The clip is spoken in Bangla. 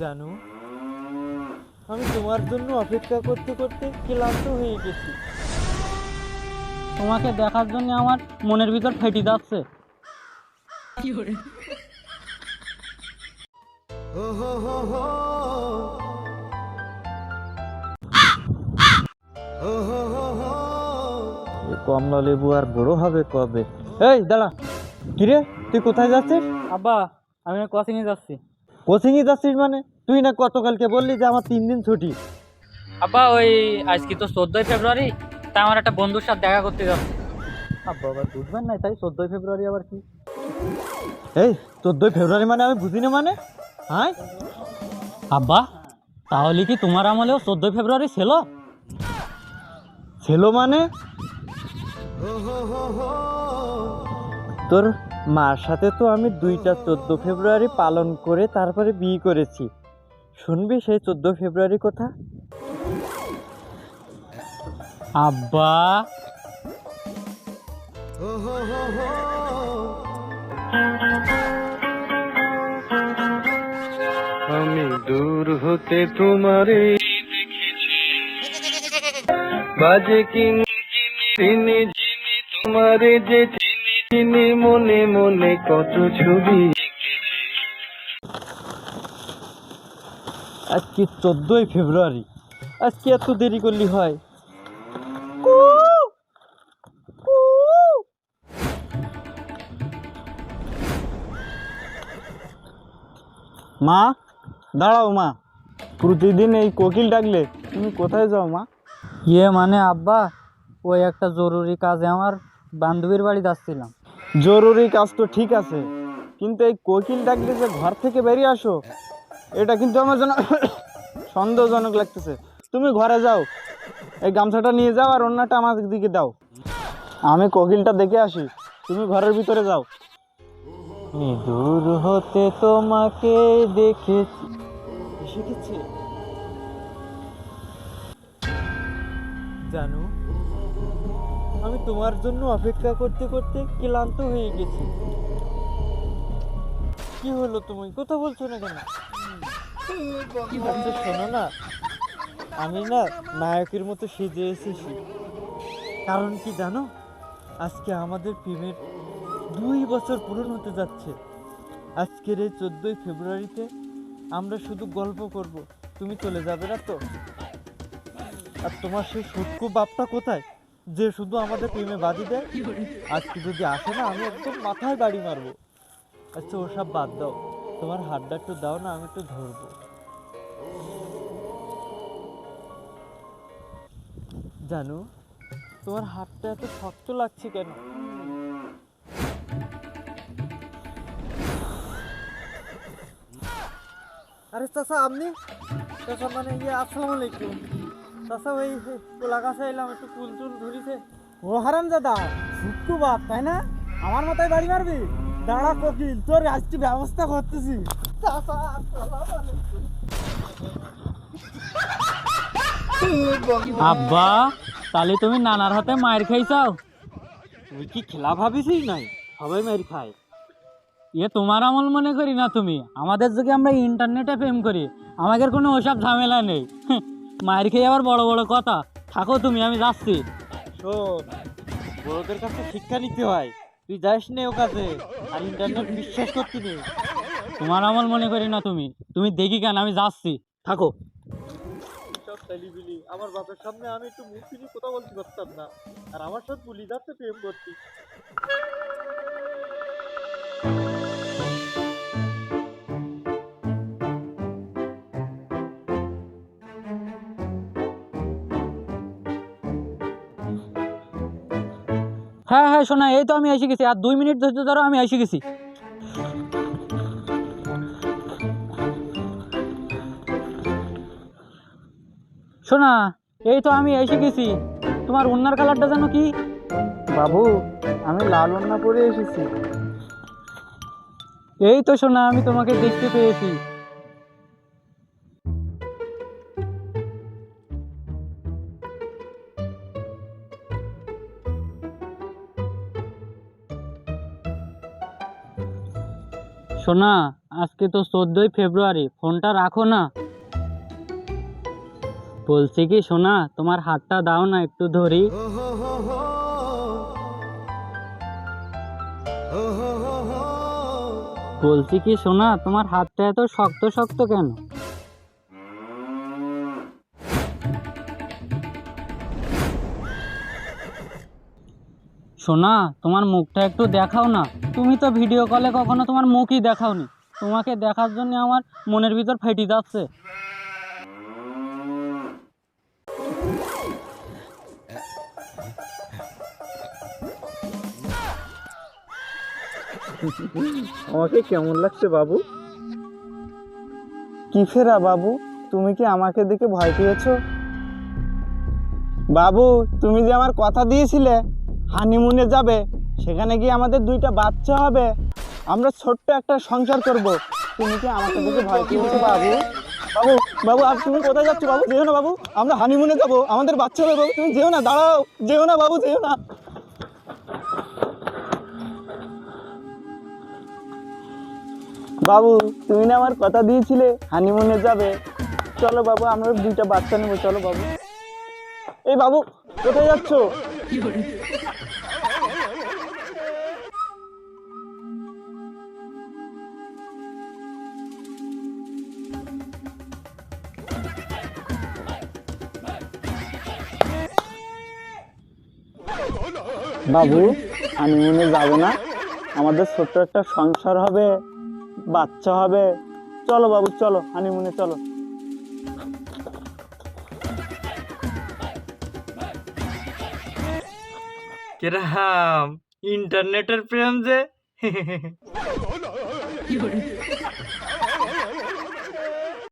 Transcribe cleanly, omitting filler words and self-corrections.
জানো, আমি তোমার জন্য অপেক্ষা করতে করতে ক্লান্ত হয়ে গেছি। তোমাকে দেখার জন্য আমার মনের ভিতর ফেটে যাচ্ছে। কমলা লেবু আর বড় হবে কবে? এই দাঁড়া, কিরে তুই কোথায় যাচ্ছিস? আব্বা, আমি কোচিংয়ে যাচ্ছি। কোচিংয়ে যাচ্ছিস মানে? তুই না গতকালকে বললি যে আমার 3 দিন ছুটি। আব্বা, ওই আজকে তো 14ই ফেব্রুয়ারি, তাই আমার একটা বন্ধুর সাথে দেখা করতে যাচ্ছি। আব্বা আবার বুঝবেন না, তাই 14ই ফেব্রুয়ারি আবার কি? এই 14ই ফেব্রুয়ারি মানে আমি বুঝি না মানে? হ্যাঁ, আব্বা, তাহলে কি তোমার আমলেও 14ই ফেব্রুয়ারি ছিল? ছিল মানে? তোর মার সাথে তো আমি 2টা 14 ফেব্রুয়ারি পালন করে তারপরে বিয়ে করেছি। শুনবি সেই 14 ফেব্রুয়ারি কথা? আব্বা, আমি দূর হতে তোমারে দেখেছি, বাজে কিনি তোমারে যে চিনি মনে মনে কত ছবি এঁকেছি। আজকে 14ই ফেব্রুয়ারি, আজকে এত দেরি করলি হয়? মা দাঁড়াও মা, প্রতিদিন এই কোকিল ডাকলে তুমি কোথায় যাও মা? মানে আব্বা, ওই একটা জরুরি কাজে আমার বান্ধবীর বাড়ি যাচ্ছিলাম। জরুরি কাজ তো ঠিক আছে, কিন্তু এই কোকিল ডাকলে যে ঘর থেকে বেরিয়ে আসো, এটা কিন্তু আমার জন্য সন্দেহজনক লাগতেছে। তুমি ঘরে যাও, এই গামছাটা নিয়ে যাও আর অন্যটা আমার দিকে দাও, আমি কোকিলটা দেখে আসি। তুমি ঘরের ভিতরে যাও। দূর হতে তোমাকে দেখেছি। এসে গেছে জানো, আমি তোমার জন্য অপেক্ষা করতে করতে ক্লান্ত হয়ে গেছি। কি হলো, তুমি কথা বলছো না কেন? আচ্ছা শোনো না, আমি না নায়কের মতো সেজে এসেছি। কারণ কি জানো, আজকে আমাদের প্রেমের 2 বছর পূরণ হতে যাচ্ছে। আজকের এই 14ই ফেব্রুয়ারিতে আমরা শুধু গল্প করব, তুমি চলে যাবে না তো? আর তোমার সেই সূক্ষ্ম বাপটা কোথায়, যে শুধু আমাদের প্রেমে বাজি দেয়? আজকে যদি আসে না, আমি একদম মাথায় বাড়ি মারবো। আচ্ছা ওসব বাদ দাও, তোমার হাতটা একটু দাও না, আমি একটু ধরবো। জানো, তোমার হাতটা এত শক্ত লাগছে কেন? আরে চাচা, আপনি? চাচা মানে আসসালামু আলাইকুম। চাচা ওই কোলা গাছে এলাম, একটু কুল টুল ধরিছে। ও হারাম দাদা, শুক্কু বাপ তাই না? আমার মাথায় বাড়ি মারবি? দাঁড়া কোকিল, তোর আজকে ব্যবস্থা করতেছি। চাচা আসসালামু আলাইকুম। আব্বা, তাহলে তুমি নানার হাতে মায়ের খাইছাও? তুই কি খেলা ভাবিসই? নাই, সবাই মার খায়। তোমার আমল মনে করি না তুমি। আমাদের যুগে আমরা ইন্টারনেটে প্রেম করি, আমাদের কোনো ওসব ঝামেলা নেই। মায়ের খেয়ে আবার বড় বড় কথা। থাকো তুমি, আমি যাচ্ছি। শোন, বড়দের কাছে শিক্ষা নিতে হয়, তুই যাস নে ও কাছে, আর ইন্টারনেট বিশ্বাস করতি নেই। তোমার আমল মনে করি না তুমি। তুমি দেখি কেন, আমি যাচ্ছি। থাকো। সব ছেলিবিলি, আমার বাপের সামনে আমি একটু মুখ ফিরিয়ে কথা বলতে পারতাম না, আর আমার সাথে পুলি যাচ্ছে প্রেম করতি। হ্যাঁ হ্যাঁ, শোনা, এই তো আমি এসে গেছি। আর 2 মিনিট ধৈর্য ধরো, আমি এসে গেছি। শোনা, এই তো আমি এসে গেছি। তোমার ওড়নার কালারটা যেন কি? বাবু, আমি লাল ওড়না পরে এসেছি। এই তো শোনা, আমি তোমাকে দেখতে পেয়েছি। সোনা, আজকে তো 14ই ফেব্রুয়ারি, ফোনটা রাখো না। বলছি কি সোনা, তোমার হাতটা দাও না, একটু ধরি। বলছি কি সোনা, তোমার হাতটা এত শক্ত শক্ত কেন? সোনা, তোমার মুখটা একটু দেখাও না। তুমি তো ভিডিও কলে কখনো তোমার মুখই দেখাওনি। তোমাকে দেখার জন্য আমার মনের ভিতর ফেটে যাচ্ছে। আমাকে কেমন লাগছে বাবু? কি ফেরা বাবু, তুমি কি আমাকে দেখে ভয় পেয়েছো? বাবু, তুমি যে আমার কথা দিয়েছিলে হানিমুনে যাবে, সেখানে গিয়ে আমাদের 2টা বাচ্চা হবে, আমরা ছোট্ট একটা সংসার করব, তুমি কি আমাকে দেখে ভয় পেয়েছো বাবু? বাবু, বাবু আর তুমি কোথায় যাচ্ছ বাবু? যেও না বাবু, আমরা হানিমুনে যাব, আমাদের বাচ্চা হবে বাবু, তুমি যেও না, দাঁড়াও, যেও না বাবু, যেও না। বাবু, তুমি না আমার কথা দিয়েছিলে হানিমুনে যাবে, চলো বাবু, আমরা 2টা বাচ্চা নেবো, চলো বাবু। এই বাবু, কোথায় যাচ্ছ? বাবু, হানিমুনে যাবে না? আমাদের ছোট্ট একটা সংসার হবে, বাচ্চা হবে, চলো বাবু, চলো হানিমুনে চলো। কিরাম ইন্টারনেটের প্রেম যে